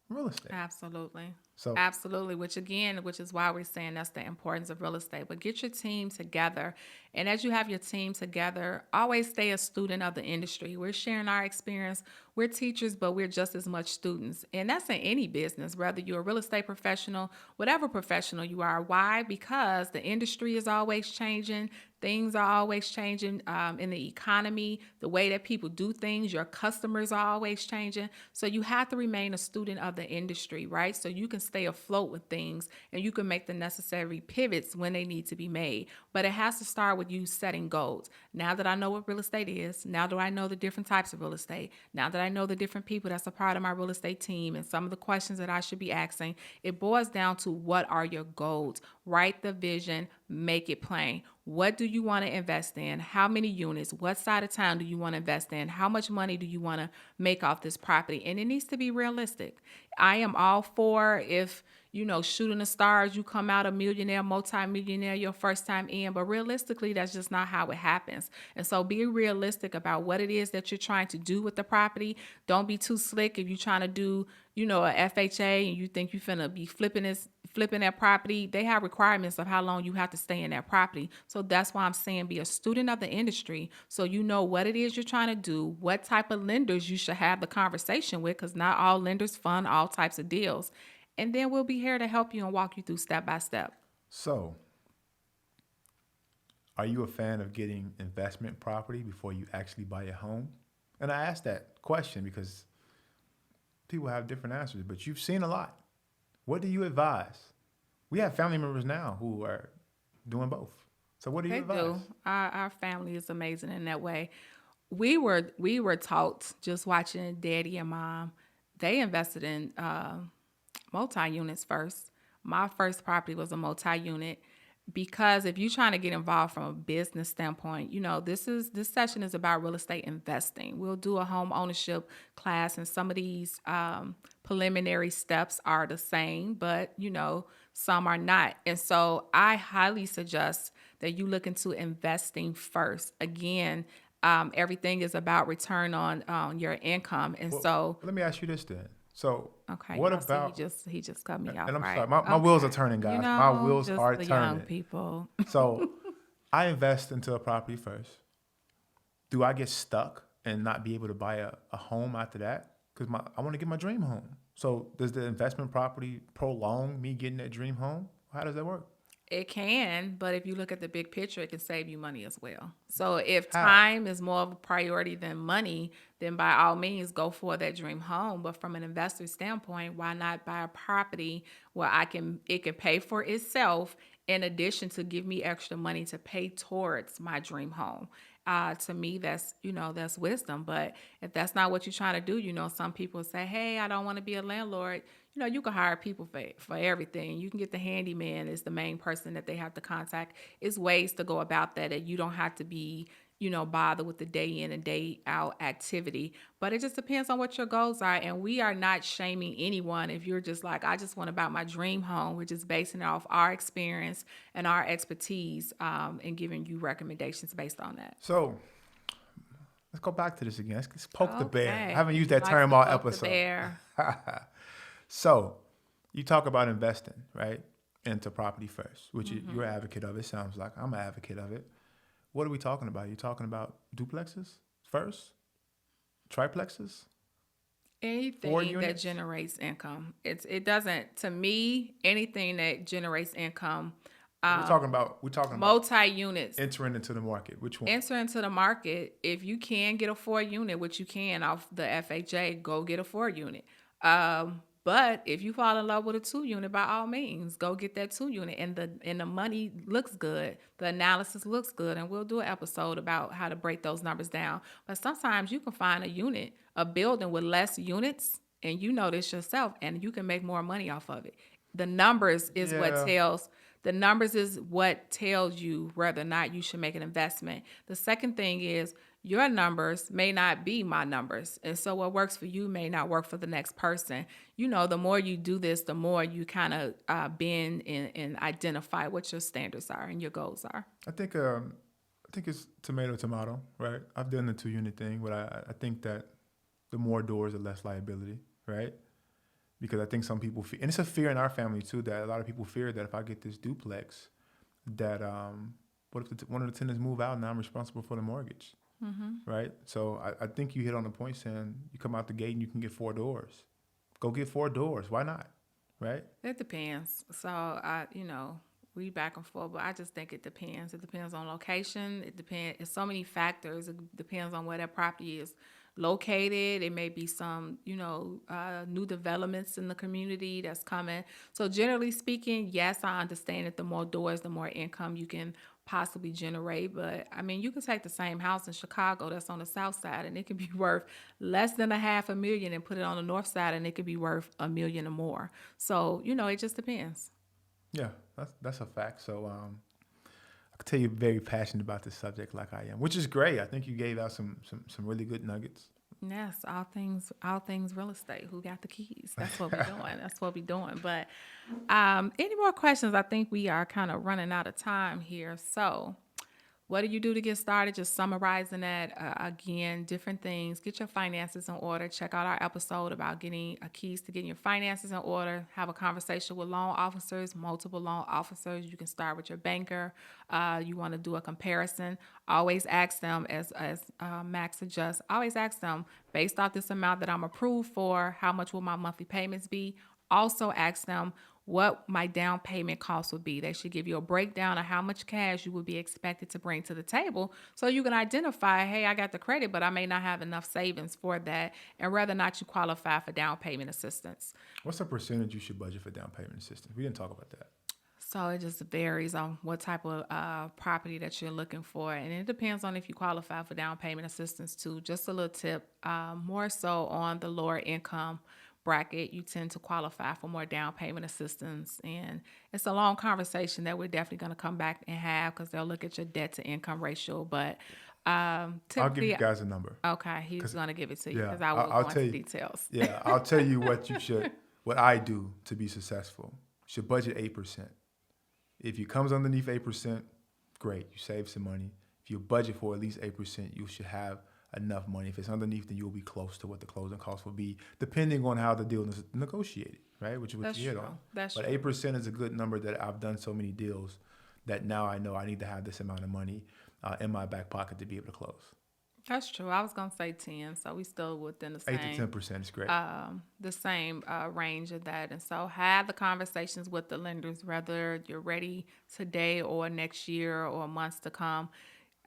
real estate. Absolutely. So Absolutely. Which is why we're saying that's the importance of real estate. But get your team together. And as you have your team together, always stay a student of the industry. We're sharing our experience. We're teachers, but we're just as much students. And that's in any business, whether you're a real estate professional, whatever professional you are. Why? Because the industry is always changing. Things are always changing in the economy, the way that people do things. Your customers are always changing. So you have to remain a student of the industry, right? So you can stay afloat with things and you can make the necessary pivots when they need to be made. But it has to start with you setting goals. Now that I know what real estate is, now that I know the different types of real estate, now that I know the different people that's a part of my real estate team and some of the questions that I should be asking, it boils down to what are your goals? Write the vision, make it plain. What do you want to invest in? How many units? What side of town do you want to invest in? How much money do you want to make off this property? And it needs to be realistic. I am all for if, shooting the stars, you come out a millionaire, multimillionaire your first time in, but realistically, that's just not how it happens. And so be realistic about what it is that you're trying to do with the property. Don't be too slick if you're trying to do, a FHA and you think you're finna be flipping that property. They have requirements of how long you have to stay in that property. So that's why I'm saying be a student of the industry so you know what it is you're trying to do, what type of lenders you should have the conversation with, because not all lenders fund all types of deals. And then we'll be here to help you and walk you through step by step. so are you a fan of getting investment property before you actually buy a home? And I ask that question because people have different answers, but you've seen a lot. What do you advise? We have family members now who are doing both. So what do you They advise? do. Our family is amazing in that way. We were taught just watching daddy and mom. They invested in multi-units first. My first property was a multi-unit because if you're trying to get involved from a business standpoint, this session is about real estate investing. We'll do a home ownership class, and some of these preliminary steps are the same, but some are not. And so I highly suggest that you look into investing first. Again, everything is about return on your income, and Well, so let me ask you this then. So okay. what I see about he just cut me off, and I'm right? sorry, my wheels are Okay. turning, guys. My wheels Just are the young turning. people. So I invest into a property first. Do I get stuck and not be able to buy a home after that? Because I want to get my dream home. So does the investment property prolong me getting that dream home? How does that work? It can, but if you look at the big picture, it can save you money as well. So if How? time is more of a priority than money, then by all means go for that dream home. But from an investor standpoint, why not buy a property where it can pay for itself in addition to give me extra money to pay towards my dream home? To me, that's wisdom. But if that's not what you're trying to do, some people say, "Hey, I don't want to be a landlord." You can hire people for everything. You can get the handyman is the main person that they have to contact. It's ways to go about that, and you don't have to be, bothered with the day in and day out activity. But it just depends on what your goals are. And we are not shaming anyone if you're just like, I just want to buy my dream home. We're just basing it off our experience and our expertise and giving you recommendations based on that. So let's go back to this again. Let's poke the bear. I Okay. haven't used He that likes term to all poke the episode. bear. So you talk about investing, right, into property first, which you're an advocate of. It sounds like I'm an advocate of it. What are we talking about? You talking about duplexes first, triplexes, 4 Anything that units? generates income. It doesn't, to me, anything that generates income, We're talking about multi-units. entering into the market. Which one? Enter into the market. If you can get a 4 unit, which you can off the FHA, go get a 4 unit. But if you fall in love with a 2 unit, by all means, go get that 2 unit. And the money looks good. The analysis looks good. And we'll do an episode about how to break those numbers down. But sometimes you can find a building with less units, and you know this yourself, and you can make more money off of it. The numbers is what Yeah. tells The numbers is what tells you whether or not you should make an investment. The second thing is your numbers may not be my numbers. And so what works for you may not work for the next person. You know, the more you do this, the more you kind of bend and identify what your standards are and your goals are. I think it's tomato tomato, right? I've done the 2 unit thing, but I think that the more doors, the less liability, right? Because I think some people fear, and it's a fear in our family too, that a lot of people fear that if I get this duplex, that what if one of the tenants move out and I'm responsible for the mortgage, right? So I think you hit on the point saying you come out the gate and you can get 4 doors. Go get 4 doors. Why not? Right? It depends. So we back and forth, but I just think it depends. It depends on location. It depends. It's so many factors. It depends on where that property is located. It may be some, new developments in the community that's coming. So generally speaking, yes, I understand that the more doors, the more income you can possibly generate. But I mean, you can take the same house in Chicago that's on the south side and it can be worth less than $500,000 and put it on the north side and it could be worth $1 million or more. So, it just depends. Yeah, that's a fact. So I can tell you're very passionate about this subject, like I am, which is great. I think you gave out some really good nuggets. Yes, all things real estate. Who got the keys? That's what we're doing. That's what we're doing. But any more questions? I think we are kind of running out of time here. So, what do you do to get started? Just summarizing that again, different things. Get your finances in order. Check out our episode about getting keys to getting your finances in order. Have a conversation with loan officers, multiple loan officers. You can start with your banker. You want to do a comparison. Always ask them, as Max suggests, always ask them, based off this amount that I'm approved for, how much will my monthly payments be? Also ask them what my down payment cost would be. They should give you a breakdown of how much cash you would be expected to bring to the table so you can identify, hey, I got the credit, but I may not have enough savings for that, and whether or not you qualify for down payment assistance. What's the percentage you should budget for down payment assistance? We didn't talk about that. So it just varies on what type of property that you're looking for. And it depends on if you qualify for down payment assistance too. Just a little tip, more so on the lower income bracket, you tend to qualify for more down payment assistance. And it's a long conversation that we're definitely going to come back and have because they'll look at your debt to income ratio. But I'll give you guys a number. Okay, he's going to give it to you Yeah, because I will I'll go tell into you details. Yeah, I'll tell you what I do to be successful. You should budget 8%. If it comes underneath 8%, great, you save some money. If you budget for at least 8%, you should have enough money. If it's underneath, then you'll be close to what the closing costs will be, depending on how the deal is negotiated, right? Which is what you hit on. That's but true. 8% is a good number that I've done so many deals that now I know I need to have this amount of money in my back pocket to be able to close. That's true. I was gonna say 10, so we still within the same 8 to 10% is great. The same range of that, and so have the conversations with the lenders, whether you're ready today or next year or months to come.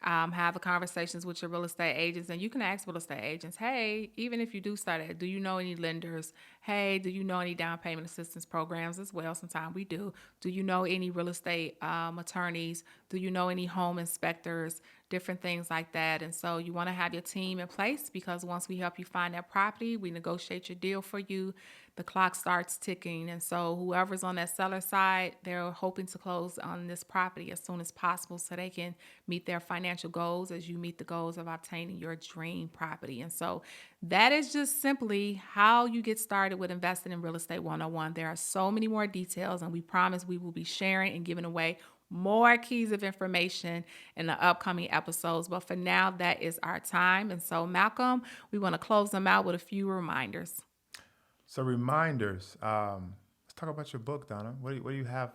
Have the conversations with your real estate agents, and you can ask real estate agents, hey, even if you do start it, do you know any lenders? Hey, do you know any down payment assistance programs as well? Sometimes we do. Do you know any real estate attorneys? Do you know any home inspectors? Different things like that. And so you want to have your team in place because once we help you find that property, we negotiate your deal for you. The clock starts ticking. And so whoever's on that seller side, they're hoping to close on this property as soon as possible so they can meet their financial goals as you meet the goals of obtaining your dream property. And so that is just simply how you get started with investing in real estate 101. There are so many more details, and we promise we will be sharing and giving away more keys of information in the upcoming episodes. But for now, that is our time. And so, Malcolm, we want to close them out with a few reminders. So reminders. Let's talk about your book, Donna. What do you have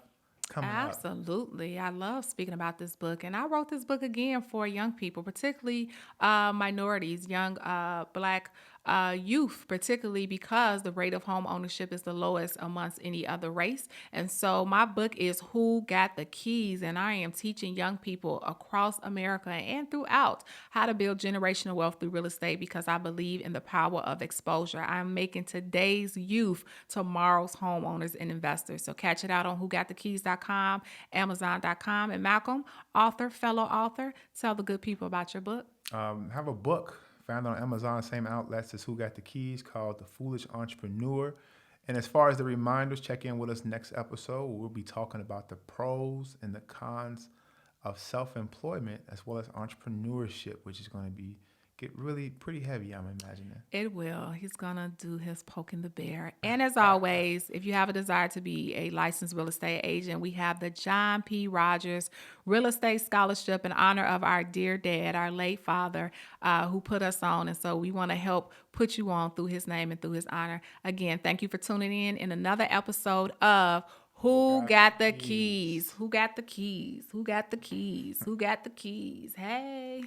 coming up? Absolutely. I love speaking about this book. And I wrote this book again for young people, particularly minorities, young Black youth, particularly because the rate of home ownership is the lowest amongst any other race. And so my book is Who Got the Keys? And I am teaching young people across America and throughout how to build generational wealth through real estate because I believe in the power of exposure. I'm making today's youth tomorrow's homeowners and investors. So catch it out on whogotthekeys.com, amazon.com. And Malcolm, fellow author, tell the good people about your book. Have a book found on Amazon, same outlets as Who Got the Keys, called The Foolish Entrepreneur. And as far as the reminders, check in with us next episode. We'll be talking about the pros and the cons of self-employment as well as entrepreneurship, which is going to be get really pretty heavy, I'm imagining. It will. He's going to do his poking the bear. And as always, if you have a desire to be a licensed real estate agent, we have the John P. Rogers Real Estate Scholarship in honor of our dear dad, our late father, who put us on. And so we want to help put you on through his name and through his honor. Again, thank you for tuning in another episode of Who Got the Keys? Who got the keys? Who got the keys? Who got the keys? Hey.